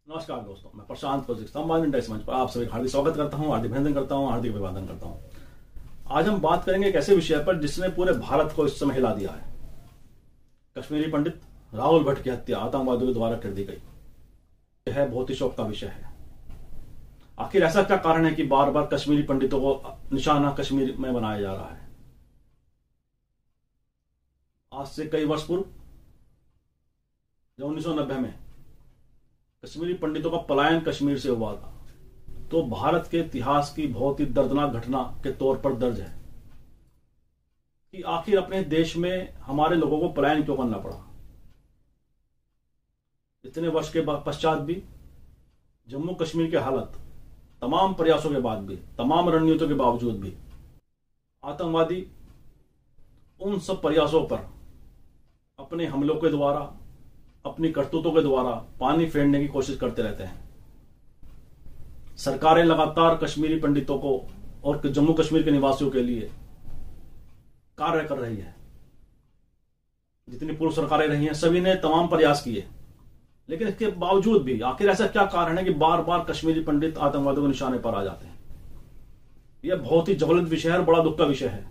नमस्कार दोस्तों, मैं प्रशांत संवाद इंडिया इस मंच पर आप सभी हार्दिक स्वागत करता हूं, हार्दिक अभिनंदन करता हूं, हार्दिक अभिवादन करता हूं। आज हम बात करेंगे एक ऐसे विषय पर जिसने पूरे भारत को इस समय हिला दिया है। कश्मीरी पंडित राहुल भट्ट की हत्या आतंकवादियों के द्वारा कर दी गई। यह बहुत ही शौक का विषय है। आखिर ऐसा क्या कारण है कि बार बार कश्मीरी पंडितों को निशाना कश्मीर में बनाया जा रहा है? आज से कई वर्ष पूर्व जब 1990 में कश्मीरी पंडितों का पलायन कश्मीर से हुआ था, तो भारत के इतिहास की बहुत ही दर्दनाक घटना के तौर पर दर्ज है कि आखिर अपने देश में हमारे लोगों को पलायन क्यों करना पड़ा। इतने वर्ष के पश्चात भी जम्मू कश्मीर की हालत, तमाम प्रयासों के बाद भी, तमाम रणनीतियों के बावजूद भी आतंकवादी उन सब प्रयासों पर अपने हमलों के द्वारा, अपनी करतूतों के द्वारा पानी फेरने की कोशिश करते रहते हैं। सरकारें लगातार कश्मीरी पंडितों को और जम्मू कश्मीर के निवासियों के लिए कार्य कर रही है। जितनी पूर्व सरकारें रही हैं, सभी ने तमाम प्रयास किए, लेकिन इसके बावजूद भी आखिर ऐसा क्या कारण है कि बार बार कश्मीरी पंडित आतंकवादियों के निशाने पर आ जाते हैं? यह बहुत ही ज्वलंत विषय है और बड़ा दुख का विषय है।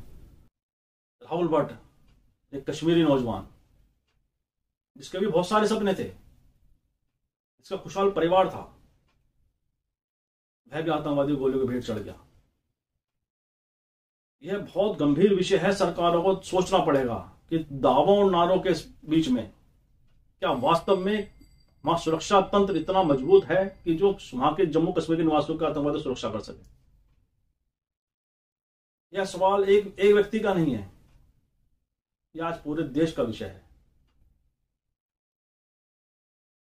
राहुल भट्ट एक कश्मीरी नौजवान जिसके भी बहुत सारे सपने थे, इसका खुशहाल परिवार था, वह भी आतंकवादी गोलियों की भेंट चढ़ गया। यह बहुत गंभीर विषय है। सरकारों को सोचना पड़ेगा कि दावों और नारों के बीच में क्या वास्तव में वहां सुरक्षा तंत्र इतना मजबूत है कि जो वहां के जम्मू कश्मीर के निवासियों की आतंकवादी सुरक्षा कर सके। यह सवाल एक व्यक्ति का नहीं है, यह आज पूरे देश का विषय है।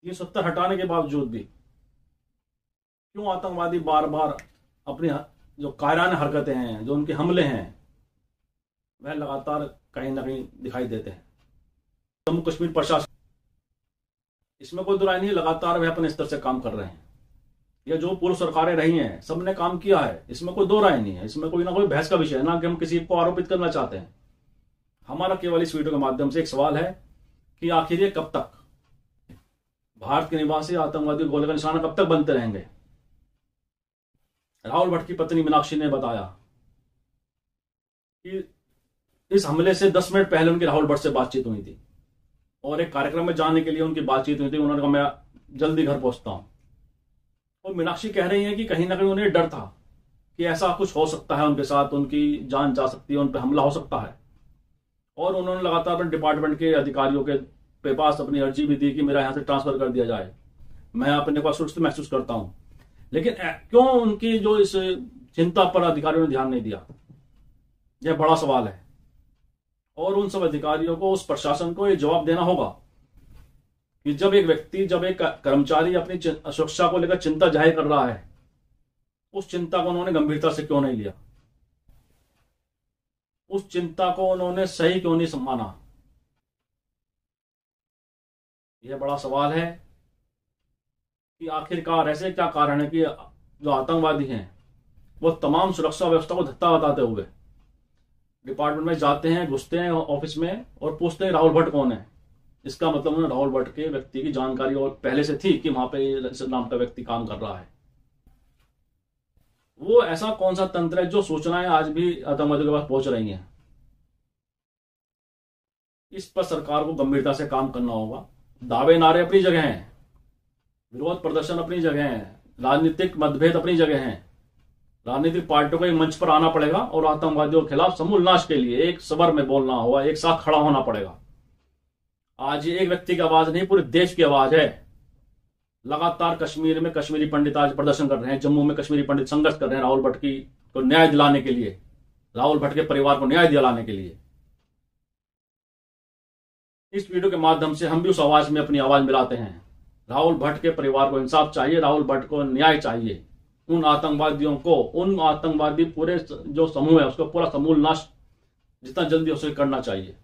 370 हटाने के बावजूद भी क्यों आतंकवादी बार बार अपनी जो कायराना हरकतें हैं, जो उनके हमले हैं, वह लगातार कहीं ना कहीं दिखाई देते हैं। जम्मू कश्मीर प्रशासन, इसमें कोई दो राय नहीं, लगातार वह अपने स्तर से काम कर रहे हैं। यह जो पूर्व सरकारें रही हैं, सबने काम किया है, इसमें कोई दो राय नहीं है। इसमें कोई ना कोई बहस का विषय है, ना कि हम किसी को आरोपित करना चाहते हैं। हमारा केवल इस वीडियो के माध्यम से एक सवाल है कि आखिर ये कब तक भारत के निवासी आतंकवादी गोले का निशाना कब तक बनते रहेंगे? राहुल भट्ट की पत्नी मीनाक्षी ने बताया कि इस हमले से 10 मिनट पहले उनकी राहुल भट्ट से बातचीत हुई थी और एक कार्यक्रम में जाने के लिए उनकी बातचीत हुई थी। उन्होंने कहा मैं जल्दी घर पहुंचता हूं। और मीनाक्षी कह रही है कि कहीं ना कहीं उन्हें डर था कि ऐसा कुछ हो सकता है उनके साथ, उनकी जान जा सकती है, उन पर हमला हो सकता है। और उन्होंने लगातार अपने डिपार्टमेंट के अधिकारियों के पास अपनी अर्जी भी दी कि मेरा यहां से ट्रांसफर कर दिया जाए, मैं अपने को सुरक्षित महसूस करता हूं। लेकिन क्यों उनकी जो इस चिंता पर अधिकारियों ने ध्यान नहीं दिया, यह बड़ा सवाल है। और उन सब अधिकारियों को, उस प्रशासन को यह जवाब देना होगा कि जब एक व्यक्ति, जब एक कर्मचारी अपनी सुरक्षा को लेकर चिंता जाहिर कर रहा है, उस चिंता को उन्होंने गंभीरता से क्यों नहीं लिया? उस चिंता को उन्होंने सही क्यों नहीं सम्माना? यह बड़ा सवाल है कि आखिरकार ऐसे क्या कारण है कि जो आतंकवादी हैं वो तमाम सुरक्षा व्यवस्था को धत्ता बताते हुए डिपार्टमेंट में जाते हैं, घुसते हैं ऑफिस में और पूछते हैं राहुल भट्ट कौन है। इसका मतलब उन्हें राहुल भट्ट के व्यक्ति की जानकारी और पहले से थी कि वहां पे इस नाम का व्यक्ति काम कर रहा है। वो ऐसा कौन सा तंत्र है जो सूचनाएं आज भी आतंकवादियों के पास पहुंच रही हैं? इस पर सरकार को गंभीरता से काम करना होगा। दावे नारे अपनी जगह हैं, विरोध प्रदर्शन अपनी जगह है, राजनीतिक मतभेद अपनी जगह हैं। राजनीतिक पार्टियों को एक मंच पर आना पड़ेगा और आतंकवादियों के खिलाफ समूल नाश के लिए एक स्वर में बोलना होगा, एक साथ खड़ा होना पड़ेगा। आज ये एक व्यक्ति की आवाज नहीं, पूरे देश की आवाज है। लगातार कश्मीर में कश्मीरी पंडित आज प्रदर्शन कर रहे हैं, जम्मू में कश्मीरी पंडित संघर्ष कर रहे हैं राहुल भट्ट को न्याय दिलाने के लिए, राहुल भट्ट के परिवार को न्याय दिलाने के लिए। इस वीडियो के माध्यम से हम भी उस आवाज में अपनी आवाज मिलाते हैं। राहुल भट्ट के परिवार को इंसाफ चाहिए, राहुल भट्ट को न्याय चाहिए। उन आतंकवादियों को, उन आतंकवादी पूरे जो समूह है उसको पूरा समूल नाश जितना जल्दी हो सके करना चाहिए।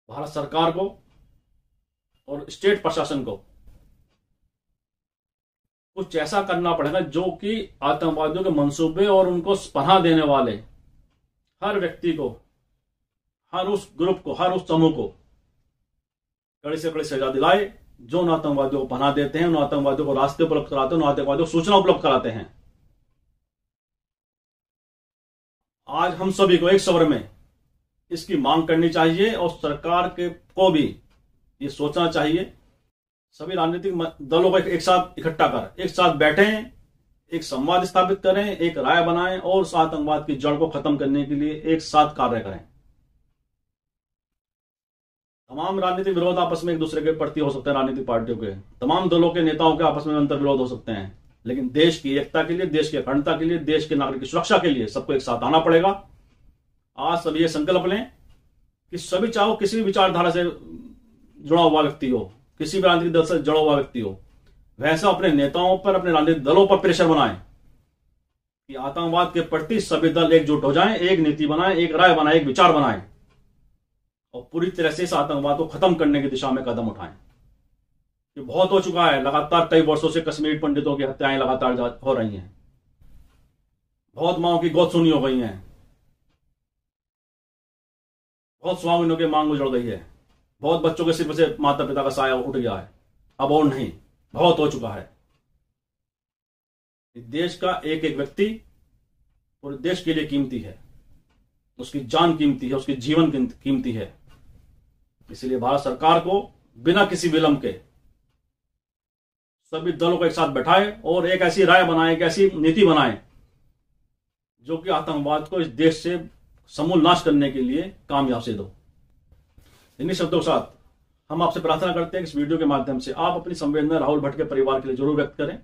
भारत सरकार को और स्टेट प्रशासन को कुछ ऐसा करना पड़ेगा जो कि आतंकवादियों के मंसूबे और उनको पनाह देने वाले हर व्यक्ति को, हर उस ग्रुप को, हर उस समूह को कड़ी से कड़ी सजा दिलाए जो उन आतंकवादियों को पनाह देते हैं, उन आतंकवादियों को रास्ते उपलब्ध कराते हैं, उन आतंकवादियों को सूचना उपलब्ध कराते हैं। आज हम सभी को एक स्वर में इसकी मांग करनी चाहिए और सरकार को भी ये सोचना चाहिए। सभी राजनीतिक दलों को एक साथ इकट्ठा कर एक साथ बैठें, एक संवाद स्थापित करें, एक राय बनाएं और उस आतंकवाद की जड़ को खत्म करने के लिए एक साथ कार्य करें। तमाम राजनीतिक विरोध आपस में एक दूसरे के प्रति हो सकते हैं, राजनीतिक पार्टियों के, तमाम दलों के नेताओं के आपस में अंतर विरोध हो सकते हैं, लेकिन देश की एकता के लिए, देश की अखंडता के लिए, देश के नागरिक की सुरक्षा के लिए सबको एक साथ आना पड़ेगा। आज सभी ये संकल्प लें कि सभी, चाहो किसी भी विचारधारा से जुड़ा हुआ व्यक्ति हो, किसी भी राजनीतिक दल से जुड़ा हुआ व्यक्ति हो, वैसा अपने नेताओं पर, अपने राजनीतिक दलों पर प्रेशर बनाएं कि आतंकवाद के प्रति सभी दल एकजुट हो जाएं, एक नीति बनाएं, एक राय बनाएं, एक विचार बनाएं और पूरी तरह से इस आतंकवाद को खत्म करने की दिशा में कदम उठाएं। ये बहुत हो चुका है, लगातार कई वर्षों से कश्मीरी पंडितों की हत्याएं लगातार हो रही हैं, बहुत माओं की गोद सुनी हो गई हैं, बहुत स्वामियों की मांग उजड़ गई है, बहुत बच्चों के सिर से माता पिता का साया उठ गया है। अब और नहीं, बहुत हो चुका है। देश का एक एक व्यक्ति पूरे देश के लिए कीमती है, उसकी जान कीमती है, उसकी जीवन कीमती है। इसलिए भारत सरकार को बिना किसी विलंब के सभी दलों को एक साथ बैठाए और एक ऐसी राय बनाए, एक ऐसी नीति बनाए जो कि आतंकवाद को इस देश से समूल नाश करने के लिए कामयाब सिद्ध हो। इन्हीं शब्दों के साथ हम आपसे प्रार्थना करते हैं कि इस वीडियो के माध्यम से आप अपनी संवेदना राहुल भट्ट के परिवार के लिए जरूर व्यक्त करें।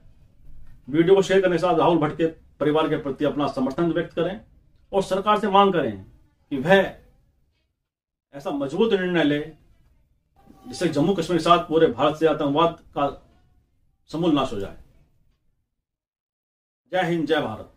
वीडियो को शेयर करने के साथ राहुल भट्ट के परिवार के प्रति अपना समर्थन व्यक्त करें और सरकार से मांग करें कि वह ऐसा मजबूत निर्णय ले जिससे जम्मू कश्मीर के साथ पूरे भारत से आतंकवाद का समूल नाश हो जाए। जय हिंद, जय भारत।